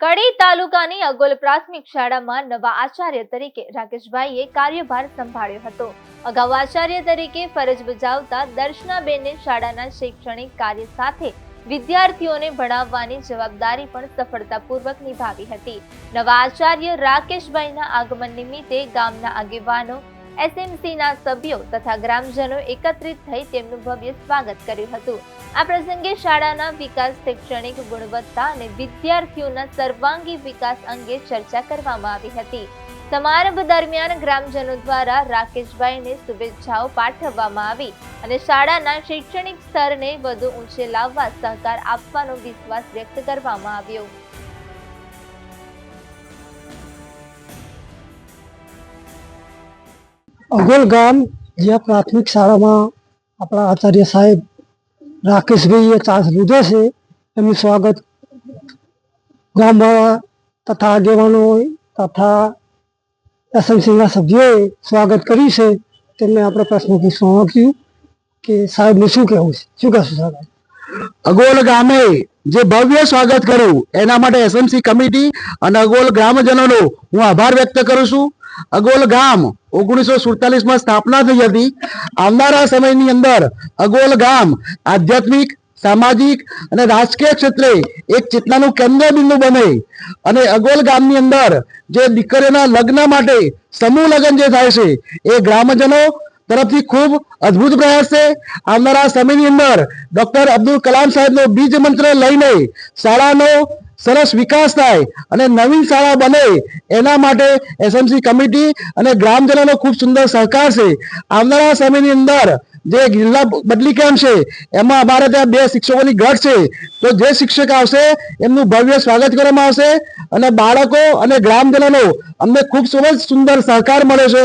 કડી તાલુકાની અગોલ પ્રાથમિક શાળામાં નવા આચાર્ય તરીકે રાકેશભાઈએ કાર્યભાર સંભાળ્યો હતો। અગાઉ આચાર્ય તરીકે ફરજ બજાવતા દર્શનાબેને શાળાના શૈક્ષણિક કાર્ય સાથે વિદ્યાર્થીઓને ભણાવવાની જવાબદારી પણ સફળતાપૂર્વક નિભાવી હતી। નવા આચાર્ય રાકેશભાઈના આગમન નિમિત્તે ગામના આગેવાનો, એસએમસીના સભ્યો તથા ગ્રામજનો એકત્રિત થઈ તેમનું ભવ્ય સ્વાગત કર્યું હતું। આ પ્રસંગે શાળાના વિકાસ, શૈક્ષણિક ગુણવત્તા અને વિદ્યાર્થીઓના સર્વાંગી વિકાસ અંગે ચર્ચા કરવામાં આવી હતી। સમારંભ દરમિયાન ગ્રામજનો દ્વારા રાકેશભાઈને શુભેચ્છાઓ પાઠવવામાં આવી અને શાળાના શૈક્ષણિક સ્તરને વધુ ઊંચે લાવવા સહકાર આપવાનો વિશ્વાસ વ્યક્ત કરવામાં આવ્યો। અગોલ ગામ જ્યાં પ્રાથમિક શાળામાં આપણા આચાર્ય સાહેબ રાકેશભાઈએ ચાર્જ લીધો છે, એમનું સ્વાગત ગામવાળા તથા આગેવાનો તથા એસએમસીના સભ્યોએ સ્વાગત કર્યું છે। તેમને આપણે પ્રશ્ન પૂછવા માંગ્યું કે સાહેબનું શું કહેવું છે, શું કહેશું સાહેબ? અગોલ ગામે જે ભવ્ય સ્વાગત કર્યું એના માટે એસએમસી કમિટી અને અગોલ ગ્રામજનોનો હું આભાર વ્યક્ત કરું છું। અગોલ ગામ 1947માં સ્થાપના થઈ હતી। આવનારા સમયની અંદર અગોલ ગામ આધ્યાત્મિક, સામાજિક અને રાજકીય ક્ષેત્રે એક ચેતનાનું કેન્દ્ર બિંદુ બને અને અગોલ ગામની અંદર જે દીકરીઓના લગ્ન માટે સમૂહ લગ્ન જે થાય છે એ ગ્રામજનો તરફથી ખૂબ અદ્ભુત પ્રયાસ છે। આવનારા સમયની અંદર ડોક્ટર અબ્દુલ કલામ સાહેબનો બીજ મંત્ર લઈને શાળાનો સરસ વિકાસ થાય અને નવીન શાળા બને એના માટે એસએમસી કમિટી અને ગ્રામજનોનો ખૂબ સુંદર સહકાર છે। આવનારા સમયની અંદર જે જિલ્લા બદલી કેમ્પ છે એમાં અમારે ત્યાં 2 શિક્ષકોની ઘટ છે, તો જે શિક્ષક આવશે એમનું ભવ્ય સ્વાગત કરવામાં આવશે અને બાળકો અને ગ્રામજનોનો અમને ખૂબ સુંદર સહકાર મળે છે।